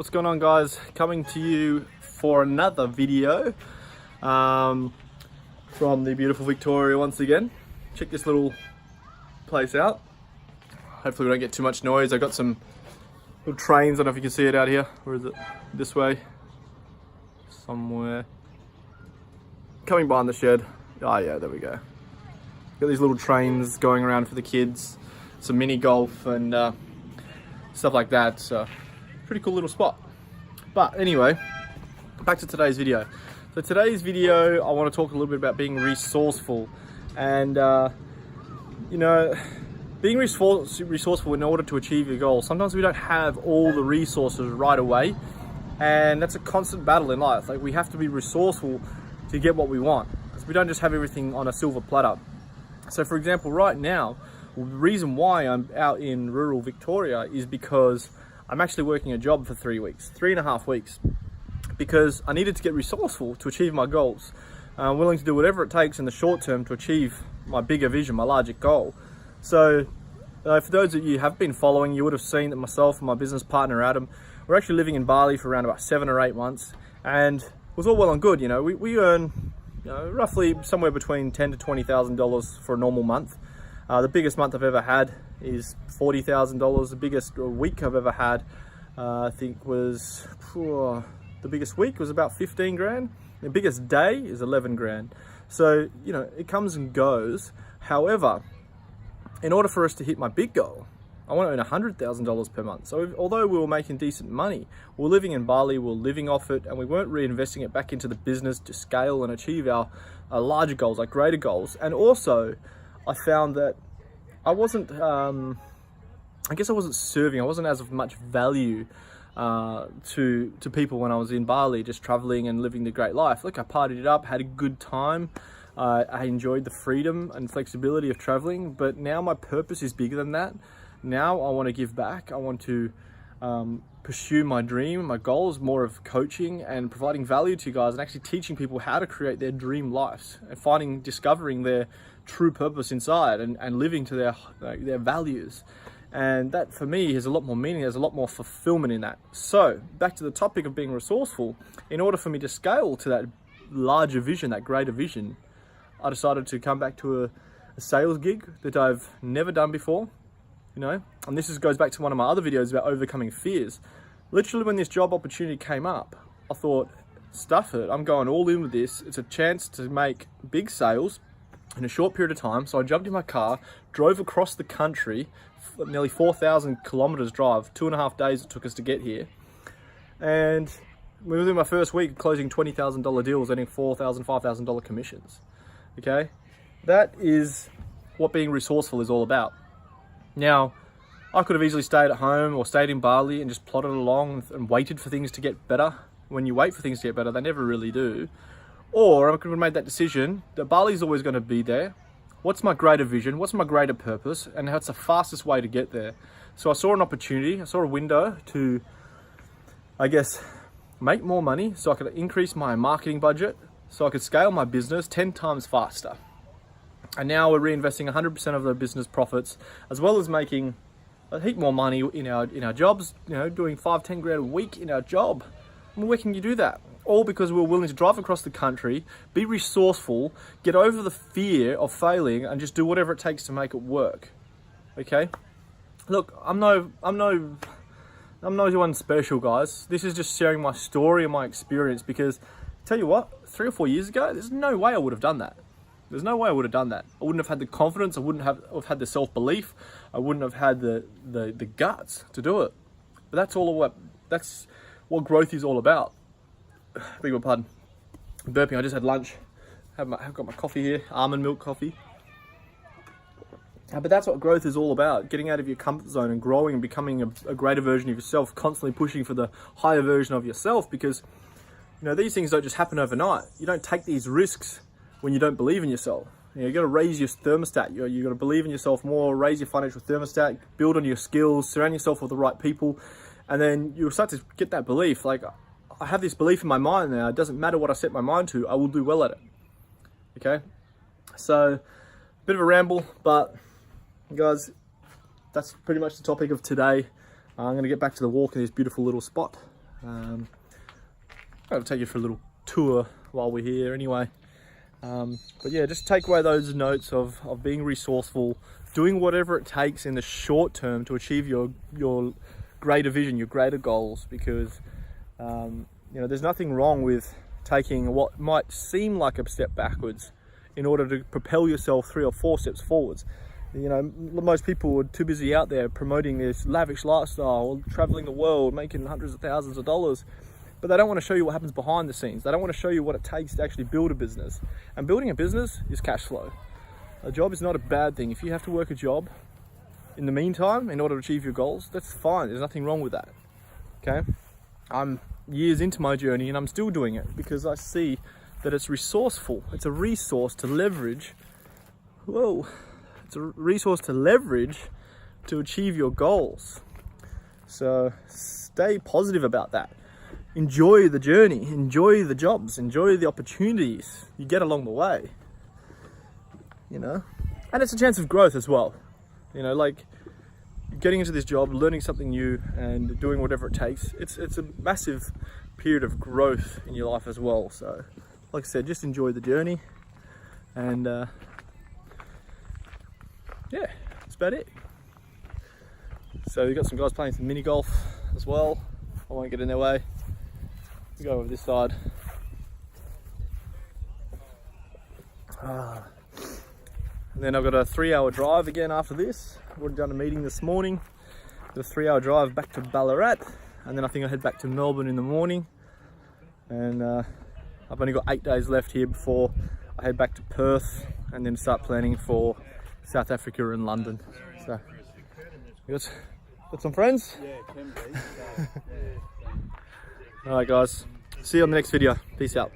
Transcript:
What's going on, guys? Coming to you for another video from the beautiful Victoria once again. Check this little place out. Hopefully we don't get too much noise. I've got some little trains. I don't know if you can see it out here. Or is it this way? Somewhere. Coming behind the shed. Oh yeah, there we go. Got these little trains going around for the kids. Some mini golf and stuff like that. So pretty cool little spot. But anyway, back to today's video. So today's video, I want to talk a little bit about being resourceful. And you know, being resourceful in order to achieve your goals. Sometimes we don't have all the resources right away, and that's a constant battle in life. Like, we have to be resourceful to get what we want. So we don't just have everything on a silver platter. So for example, right now, the reason why I'm out in rural Victoria is because I'm actually working a job for 3.5 weeks, because I needed to get resourceful to achieve my goals. I'm willing to do whatever it takes in the short term to achieve my bigger vision, my larger goal. So for those of you who have been following, you would have seen that myself and my business partner Adam, we're actually living in Bali for around about 7 or 8 months, and it was all well and good. You know, we earn, you know, roughly somewhere between $10,000 to $20,000 for a normal month. The biggest month I've ever had is $40,000. The biggest week I've ever had, I think, was the biggest week was about 15 grand. The biggest day is 11 grand. So, you know, it comes and goes. However, in order for us to hit my big goal, I want to earn $100,000 per month. So although we were making decent money, we were living in Bali, we were living off it, and we weren't reinvesting it back into the business to scale and achieve our larger goals, like greater goals. And also, I found that I wasn't, I guess I wasn't serving, I wasn't as of much value to people when I was in Bali, just traveling and living the great life. Look, I partied it up, had a good time. I enjoyed the freedom and flexibility of traveling, but now my purpose is bigger than that. Now I want to give back. I want to pursue my dream. My goal is more of coaching and providing value to you guys, and actually teaching people how to create their dream lives and discovering their true purpose inside, and living to their values. And that, for me, has a lot more meaning. There's a lot more fulfillment in that. So back to the topic of being resourceful. In order for me to scale to that larger vision, that greater vision, I decided to come back to a sales gig that I've never done before. You know, and this goes back to one of my other videos about overcoming fears. Literally, when this job opportunity came up, I thought, stuff it, I'm going all in with this. It's a chance to make big sales in a short period of time. So I jumped in my car, drove across the country, nearly 4,000 kilometers drive, 2.5 days it took us to get here. And within my first week, closing $20,000 deals, earning $4,000, $5,000 commissions. Okay, that is what being resourceful is all about. Now, I could have easily stayed at home or stayed in Bali and just plodded along and waited for things to get better. When you wait for things to get better, they never really do. Or I could have made that decision that Bali's always going to be there. What's my greater vision? What's my greater purpose? And what's the fastest way to get there? So I saw an opportunity. I saw a window to, I guess, make more money so I could increase my marketing budget, so I could scale my business 10 times faster. And now we're reinvesting 100% of the business profits, as well as making a heap more money in our jobs. You know, doing 5-10 grand a week in our job. I mean, where can you do that? All because we're willing to drive across the country, be resourceful, get over the fear of failing, and just do whatever it takes to make it work. Okay? Look, I'm no one special, guys. This is just sharing my story and my experience, because tell you what, 3 or 4 years ago, there's no way I would have done that. There's no way I would have done that. I wouldn't have had the confidence. I wouldn't have had the self-belief. I wouldn't have had the guts to do it. But that's what growth is all about. Beg your pardon. I'm burping. I just had lunch. I've got my coffee here, almond milk coffee. But that's what growth is all about. Getting out of your comfort zone and growing and becoming a greater version of yourself, constantly pushing for the higher version of yourself, because, you know, these things don't just happen overnight. You don't take these risks when you don't believe in yourself. You know, you got to raise your thermostat. You got to believe in yourself more, raise your financial thermostat, build on your skills, surround yourself with the right people, and then you'll start to get that belief. Like, I have this belief in my mind now. It doesn't matter what I set my mind to, I will do well at it. Okay? So, a bit of a ramble, but guys, that's pretty much the topic of today. I'm going to get back to the walk in this beautiful little spot. I'll take you for a little tour while we're here anyway. But yeah, just take away those notes of being resourceful, doing whatever it takes in the short term to achieve your greater vision, your greater goals, because you know, there's nothing wrong with taking what might seem like a step backwards in order to propel yourself 3 or 4 steps forwards. You know, most people are too busy out there promoting this lavish lifestyle, traveling the world, making hundreds of thousands of dollars, but they don't want to show you what happens behind the scenes. They don't want to show you what it takes to actually build a business. And building a business is cash flow. A job is not a bad thing. If you have to work a job in the meantime in order to achieve your goals, that's fine. There's nothing wrong with that. Okay? I'm years into my journey and I'm still doing it because I see that it's resourceful. It's a resource to leverage. Whoa. It's a resource to leverage to achieve your goals. So stay positive about that. Enjoy the journey, enjoy the jobs, enjoy the opportunities you get along the way. You know, and it's a chance of growth as well. You know, like getting into this job, learning something new and doing whatever it takes. It's a massive period of growth in your life as well. So like I said, just enjoy the journey and yeah, that's about it. So we've got some guys playing some mini golf as well. I won't get in their way. We'll go over this side. And then I've got a 3-hour drive again after this. I've already done a meeting this morning. Got a 3-hour drive back to Ballarat, and then I think I'll head back to Melbourne in the morning. And I've only got 8 days left here before I head back to Perth and then start planning for South Africa and London. So, got some friends? Yeah, can be. Alright guys, see you on the next video. Peace out.